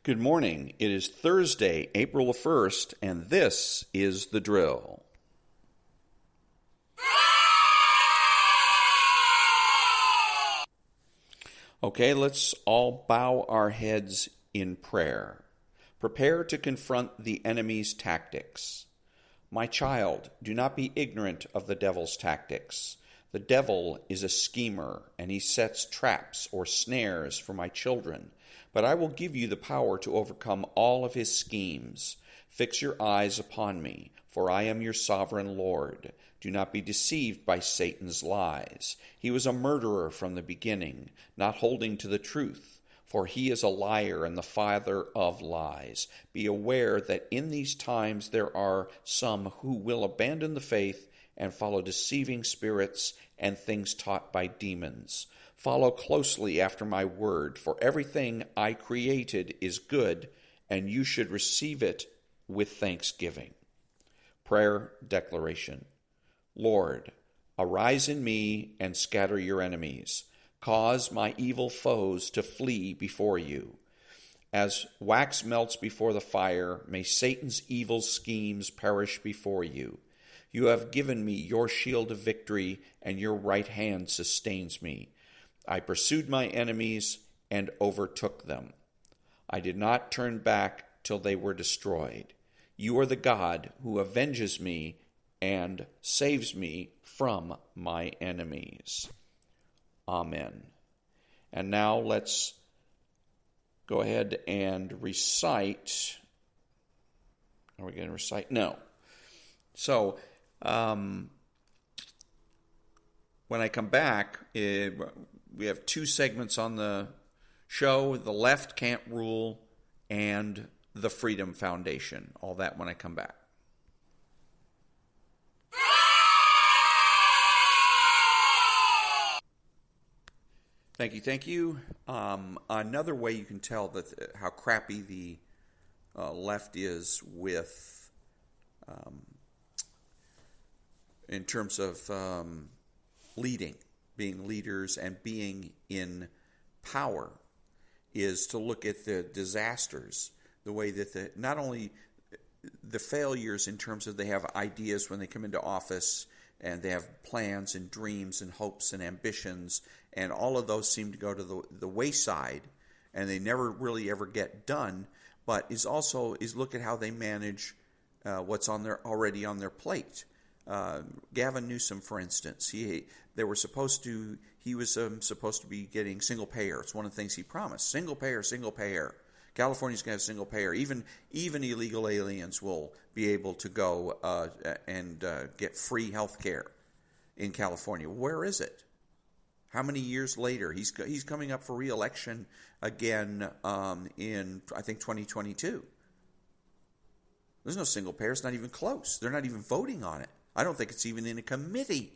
Good morning. It is Thursday, April the 1st, and this is The Drill. Okay, let's all bow our heads in prayer. Prepare to confront the enemy's tactics. My child, do not be ignorant of the devil's tactics. The devil is a schemer, and he sets traps or snares for my children. But I will give you the power to overcome all of his schemes. Fix your eyes upon me, for I am your sovereign Lord. Do not be deceived by Satan's lies. He was a murderer from the beginning, not holding to the truth, for he is a liar and the father of lies. Be aware that in these times there are some who will abandon the faith and follow deceiving spirits and things taught by demons. Follow closely after my word, for everything I created is good, and you should receive it with thanksgiving. Prayer declaration. Lord, arise in me and scatter your enemies. Cause my evil foes to flee before you. As wax melts before the fire, may Satan's evil schemes perish before you. You have given me your shield of victory, and your right hand sustains me. I pursued my enemies and overtook them. I did not turn back till they were destroyed. You are the God who avenges me and saves me from my enemies. Amen. And now let's go ahead and recite. Are we going to recite? No. So, when I come back, we have two segments on the show: The Left Can't Rule and The Freedom Foundation. All that when I come back. Thank you. Another way you can tell that how crappy the left is with, in terms of leading, being leaders and being in power, is to look at the disasters, the way that not only the failures in terms of they have ideas when they come into office, and they have plans and dreams and hopes and ambitions, and all of those seem to go to the wayside, and they never really ever get done. But is look at how they manage what's already on their plate. Gavin Newsom, for instance, he was supposed to be getting single payer. It's one of the things he promised: single payer. California's going to have single payer. Even illegal aliens will be able to go and get free health care in California. Where is it? How many years later? He's coming up for re-election again in, I think, 2022. There's no single payer. It's not even close. They're not even voting on it. I don't think it's even in a committee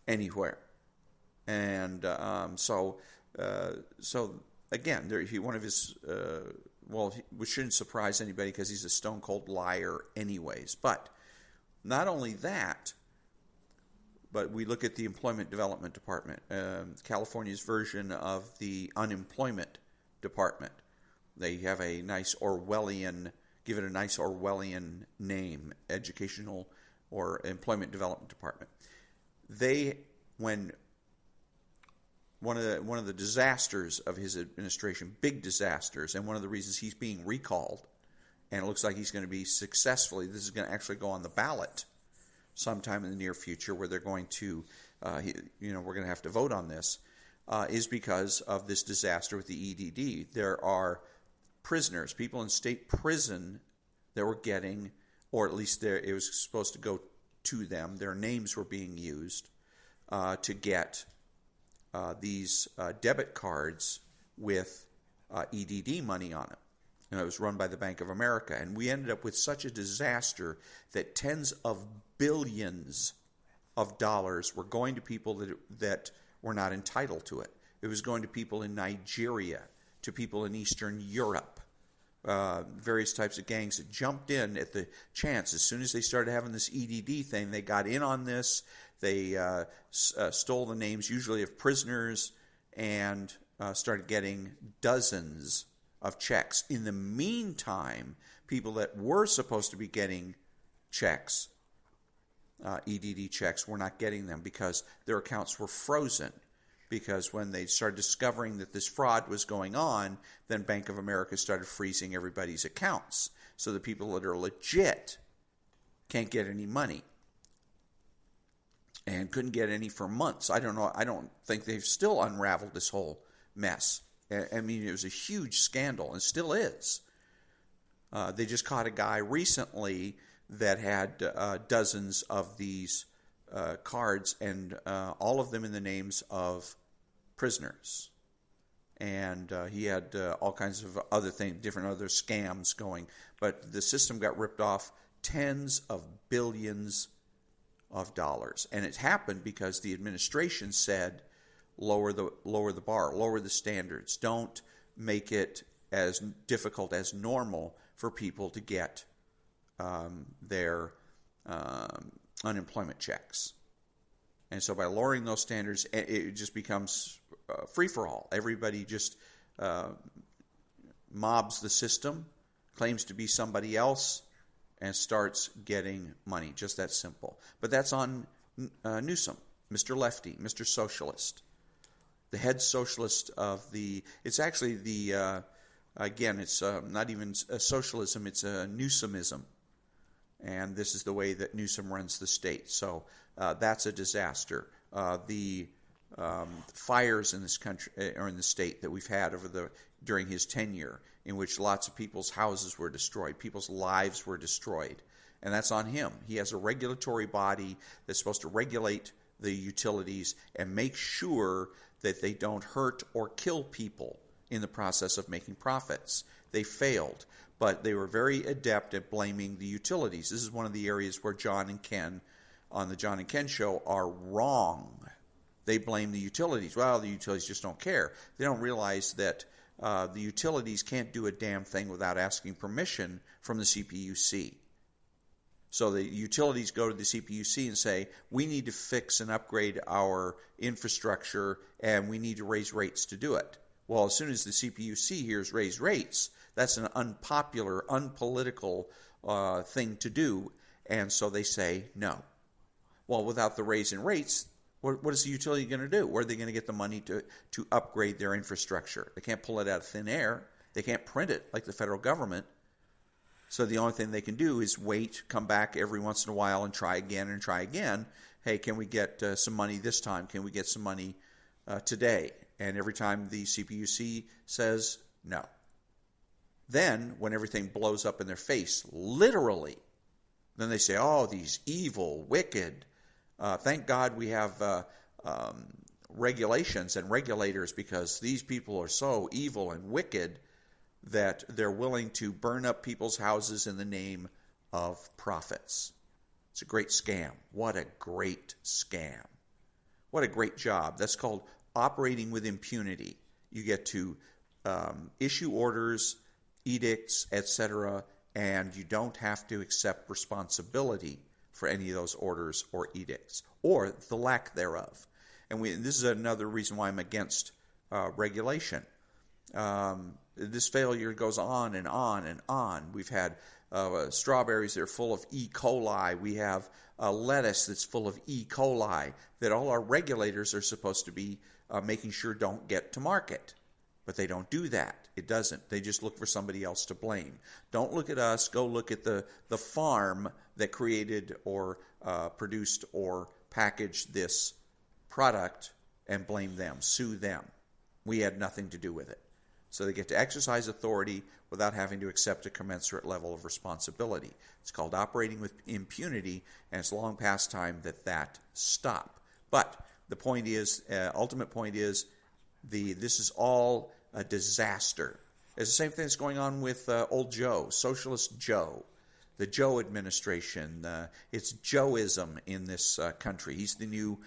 anywhere. And so again, one of his which shouldn't surprise anybody because he's a stone cold liar anyways. But not only that, but we look at the Employment Development Department, California's version of the Unemployment Department. They have a nice Orwellian, give it a nice Orwellian name, Educational or Employment Development Department. When one of the disasters of his administration, big disasters, and one of the reasons he's being recalled, and it looks like he's going to be successfully, this is going to actually go on the ballot sometime in the near future, where they're going to, we're going to have to vote on this, is because of this disaster with the EDD. There are prisoners, people in state prison that were getting, or at least it was supposed to go to them, their names were being used to get these debit cards with EDD money on it. And it was run by the Bank of America. And we ended up with such a disaster that tens of billions of dollars were going to people that were not entitled to it. It was going to people in Nigeria, to people in Eastern Europe, various types of gangs that jumped in at the chance. As soon as they started having this EDD thing, they got in on this. They stole the names, usually of prisoners, and started getting dozens of checks. In the meantime, people that were supposed to be getting checks, EDD checks, were not getting them because their accounts were frozen. Because when they started discovering that this fraud was going on, then Bank of America started freezing everybody's accounts. So the people that are legit can't get any money. And couldn't get any for months. I don't know. I don't think they've still unraveled this whole mess. I mean, it was a huge scandal, and still is. They just caught a guy recently that had dozens of these cards, and all of them in the names of prisoners. And he had all kinds of other things, different other scams going. But the system got ripped off tens of billions of dollars. And it happened because the administration said, lower the bar, lower the standards. Don't make it as difficult as normal for people to get their unemployment checks. And so by lowering those standards, it just becomes free-for-all. Everybody just mobs the system, claims to be somebody else, and starts getting money. Just that simple. But that's on Newsom, Mr. Lefty, Mr. Socialist. The head socialist of the, it's actually the, again, it's not even a socialism, it's a Newsomism. And this is the way that Newsom runs the state. So that's a disaster. The fires in this country, or in the state that we've had during his tenure, in which lots of people's houses were destroyed, people's lives were destroyed. And that's on him. He has a regulatory body that's supposed to regulate the utilities and make sure that they don't hurt or kill people in the process of making profits. They failed, but they were very adept at blaming the utilities. This is one of the areas where John and Ken on the John and Ken show are wrong. They blame the utilities. Well, the utilities just don't care. They don't realize that the utilities can't do a damn thing without asking permission from the CPUC. So the utilities go to the CPUC and say, we need to fix and upgrade our infrastructure, and we need to raise rates to do it. Well, as soon as the CPUC hears raise rates, that's an unpopular, unpolitical thing to do, and so they say no. Well, without the raise in rates, what is the utility going to do? Where are they going to get the money to upgrade their infrastructure? They can't pull it out of thin air. They can't print it like the federal government. So the only thing they can do is wait, come back every once in a while and try again and try again. Hey, can we get some money this time? Can we get some money today? And every time the CPUC says no. Then, when everything blows up in their face, literally, then they say, oh, these evil, wicked. Thank God we have regulations and regulators, because these people are so evil and wicked that they're willing to burn up people's houses in the name of profits. It's a great scam. What a great scam. What a great job. That's called operating with impunity. You get to issue orders, edicts, etc., and you don't have to accept responsibility for any of those orders or edicts, or the lack thereof. And this is another reason why I'm against regulation. This failure goes on and on and on. We've had strawberries that are full of E. coli. We have lettuce that's full of E. coli that all our regulators are supposed to be making sure don't get to market. But they don't do that. It doesn't. They just look for somebody else to blame. Don't look at us. Go look at the farm that created or produced or packaged this product and blame them. Sue them. We had nothing to do with it. So they get to exercise authority without having to accept a commensurate level of responsibility. It's called operating with impunity, and it's long past time that stop. But the point is, ultimate point is, this is all a disaster. It's the same thing that's going on with old Joe, Socialist Joe, the Joe administration. It's Joeism in this country. He's the new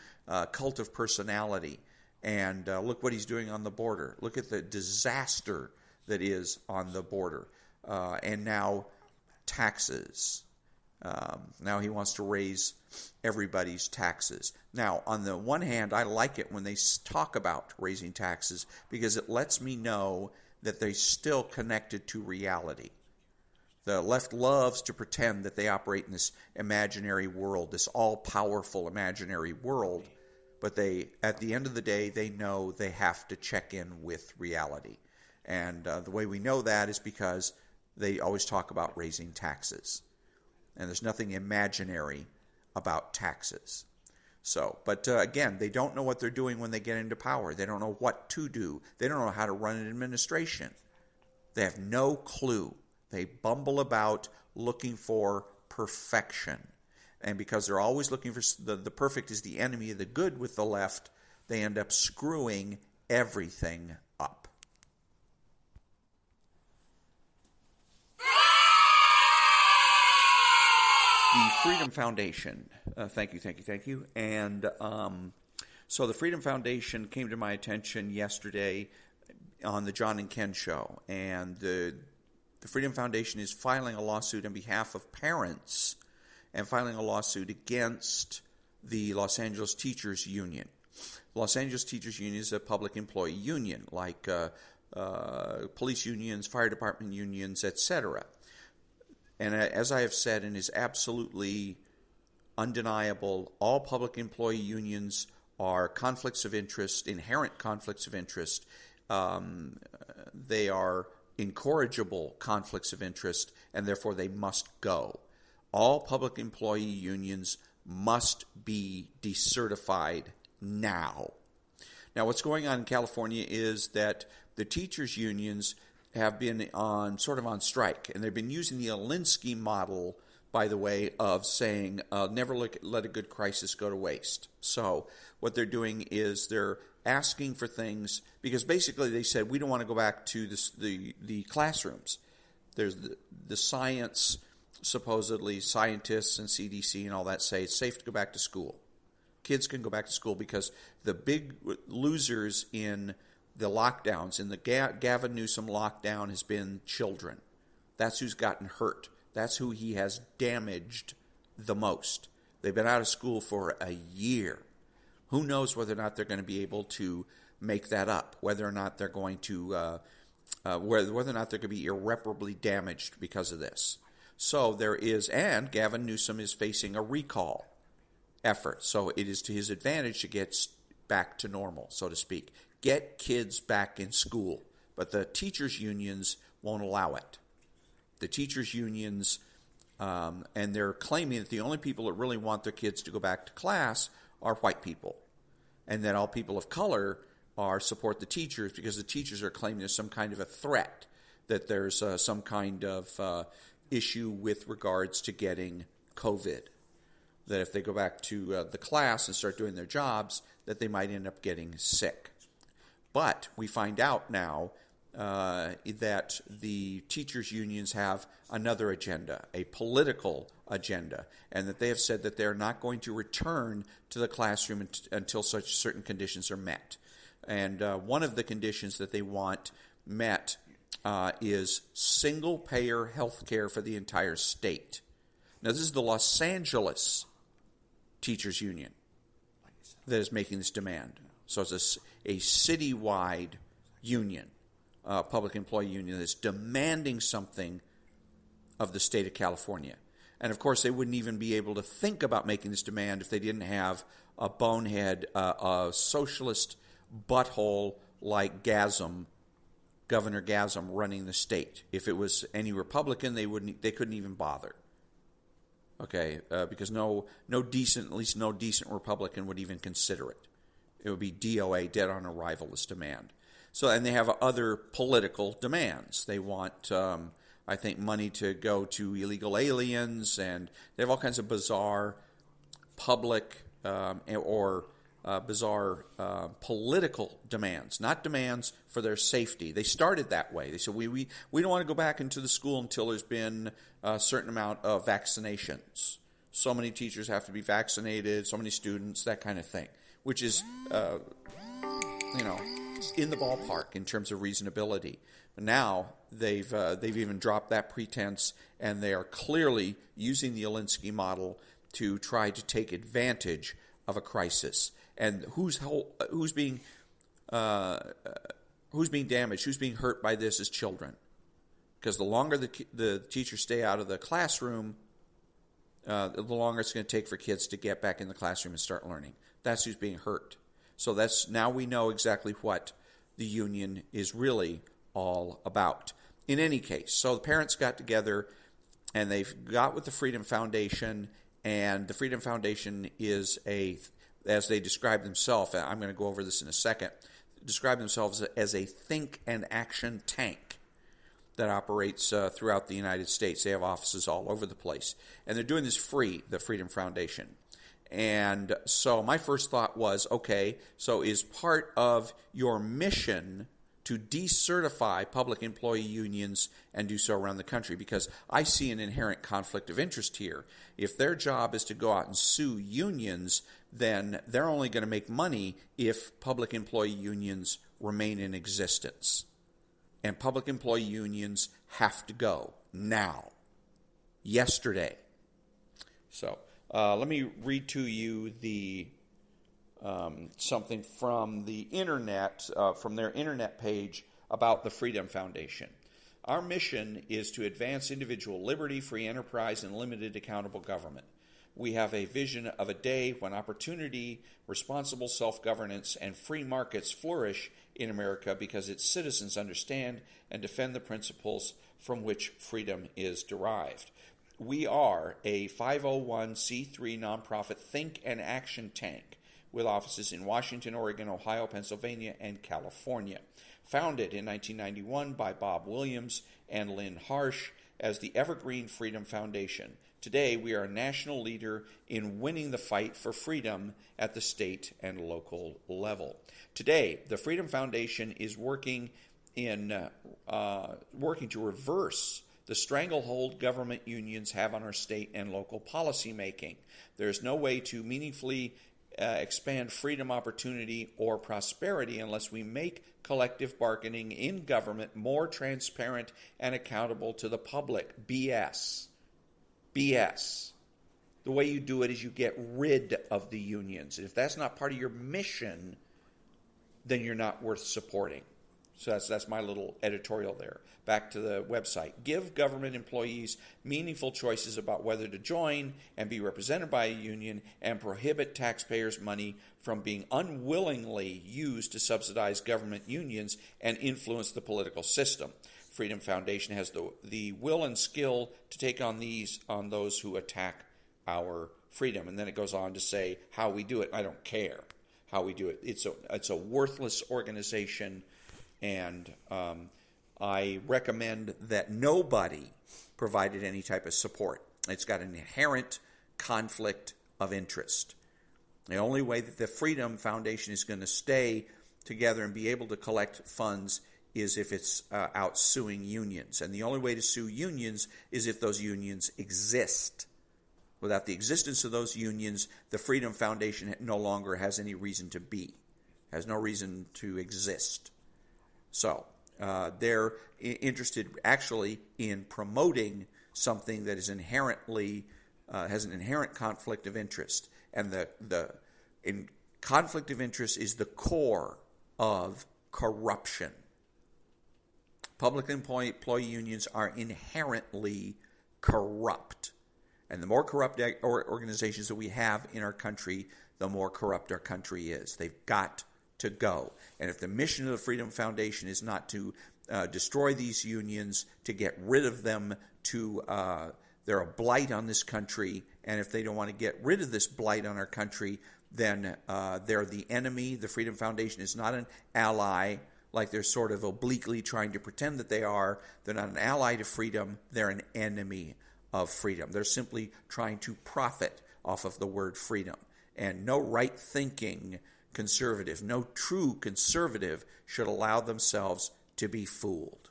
cult of personality. And look what he's doing on the border. Look at the disaster that is on the border. And now taxes. Now he wants to raise everybody's taxes. Now, on the one hand, I like it when they talk about raising taxes, because it lets me know that they're still connected to reality. The left loves to pretend that they operate in this imaginary world, this all-powerful imaginary world, but at the end of the day, they know they have to check in with reality. And the way we know that is because they always talk about raising taxes. And there's nothing imaginary about taxes. So, but again, they don't know what they're doing when they get into power. They don't know what to do. They don't know how to run an administration. They have no clue. They bumble about looking for perfection. And because they're always looking for the perfect is the enemy of the good with the left, they end up screwing everything up. The Freedom Foundation. Thank you. And so the Freedom Foundation came to my attention yesterday on the John and Ken show. And the Freedom Foundation is filing a lawsuit on behalf of parents and filing a lawsuit against the Los Angeles Teachers Union. Los Angeles Teachers Union is a public employee union, like police unions, fire department unions, etc. And as I have said, and is absolutely undeniable, all public employee unions are conflicts of interest, inherent conflicts of interest. They are incorrigible conflicts of interest, and therefore they must go. All public employee unions must be decertified now. Now, what's going on in California is that the teachers' unions have been on strike, and they've been using the Alinsky model, by the way, of saying never let a good crisis go to waste. So what they're doing is they're asking for things, because basically they said we don't want to go back to the classrooms. There's the science, supposedly scientists and CDC and all that say it's safe to go back to school. Kids can go back to school because the big losers in the lockdowns, in the Gavin Newsom lockdown, has been children. That's who's gotten hurt. That's who he has damaged the most. They've been out of school for a year. Who knows whether or not they're going to be able to make that up, whether or not they're going to, whether or not they're going to be irreparably damaged because of this. So there is, and Gavin Newsom is facing a recall effort. So it is to his advantage to get back to normal, so to speak. Get kids back in school. But the teachers' unions won't allow it. The teachers' unions, and they're claiming that the only people that really want their kids to go back to class are white people. And that all people of color support the teachers because the teachers are claiming there's some kind of a threat, that there's some kind of issue with regards to getting COVID. That if they go back to the class and start doing their jobs, that they might end up getting sick. But we find out now that the teachers' unions have another agenda, a political agenda, and that they have said that they're not going to return to the classroom until such certain conditions are met. And one of the conditions that they want met is single-payer health care for the entire state. Now, this is the Los Angeles Teachers Union that is making this demand. So it's a citywide union, public employee union, that's demanding something of the state of California. And of course, they wouldn't even be able to think about making this demand if they didn't have a bonehead, a socialist butthole like Gasm, Governor Gasm, running the state. If it was any Republican, they couldn't even bother. Okay, because no decent, at least no decent Republican would even consider it. It would be DOA, dead on arrival, this demand. So, and they have other political demands. They want, I think, money to go to illegal aliens, and they have all kinds of bizarre public bizarre political demands, not demands for their safety. They started that way. They said, we don't want to go back into the school until there's been a certain amount of vaccinations. So many teachers have to be vaccinated, so many students, that kind of thing, which is, in the ballpark in terms of reasonability. But now they've even dropped that pretense, and they are clearly using the Alinsky model to try to take advantage of a crisis. And who's being who's being damaged, who's being hurt by this is children. Because the longer the teachers stay out of the classroom, the longer it's going to take for kids to get back in the classroom and start learning. That's who's being hurt. So now we know exactly what the union is really all about. In any case, so the parents got together and they've got with the Freedom Foundation, and the Freedom Foundation is as they describe themselves, I'm going to go over this in a second, describe themselves as a think and action tank that operates throughout the United States. They have offices all over the place. And they're doing this free, the Freedom Foundation. And so my first thought was, okay, so is part of your mission to decertify public employee unions and do so around the country? Because I see an inherent conflict of interest here. If their job is to go out and sue unions, then they're only going to make money if public employee unions remain in existence. And public employee unions have to go now, yesterday. So let me read to you something from the internet, from their internet page about the Freedom Foundation. Our mission is to advance individual liberty, free enterprise, and limited accountable government. We have a vision of a day when opportunity, responsible self-governance, and free markets flourish in America because its citizens understand and defend the principles from which freedom is derived. We are a 501c3 nonprofit think and action tank with offices in Washington, Oregon, Ohio, Pennsylvania, and California. Founded in 1991 by Bob Williams and Lynn Harsh as the Evergreen Freedom Foundation. Today, we are a national leader in winning the fight for freedom at the state and local level. Today, the Freedom Foundation is working to reverse the stranglehold government unions have on our state and local policy making. There's no way to meaningfully expand freedom, opportunity, or prosperity unless we make collective bargaining in government more transparent and accountable to the public. BS. The way you do it is you get rid of the unions. If that's not part of your mission, then you're not worth supporting. So that's my little editorial there. Back to the website. Give government employees meaningful choices about whether to join and be represented by a union, and prohibit taxpayers' money from being unwillingly used to subsidize government unions and influence the political system. Freedom Foundation has the will and skill to take on those who attack our freedom. And then it goes on to say how we do it. I don't care how we do it. It's a worthless organization, and I recommend that nobody provided any type of support. It's got an inherent conflict of interest. The only way that the Freedom Foundation is going to stay together and be able to collect funds is if it's out suing unions. And the only way to sue unions is if those unions exist. Without the existence of those unions, the Freedom Foundation no longer has any reason to be, has no reason to exist. So they're interested actually in promoting something that is inherently has an inherent conflict of interest, and the conflict of interest is the core of corruption. Public employee unions are inherently corrupt, and the more corrupt organizations that we have in our country, the more corrupt our country is. They've got to go. And if the mission of the Freedom Foundation is not to destroy these unions, to get rid of them, they're a blight on this country, and if they don't want to get rid of this blight on our country, then they're the enemy. The Freedom Foundation is not an ally, like they're sort of obliquely trying to pretend that they are. They're not an ally to freedom. They're an enemy of freedom. They're simply trying to profit off of the word freedom. And no right-thinking conservative, no true conservative should allow themselves to be fooled.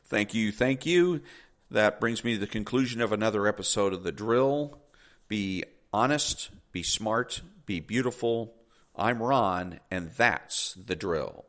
Thank you. That brings me to the conclusion of another episode of The Drill. Be honest, be smart, be beautiful. I'm Ron, and that's The Drill.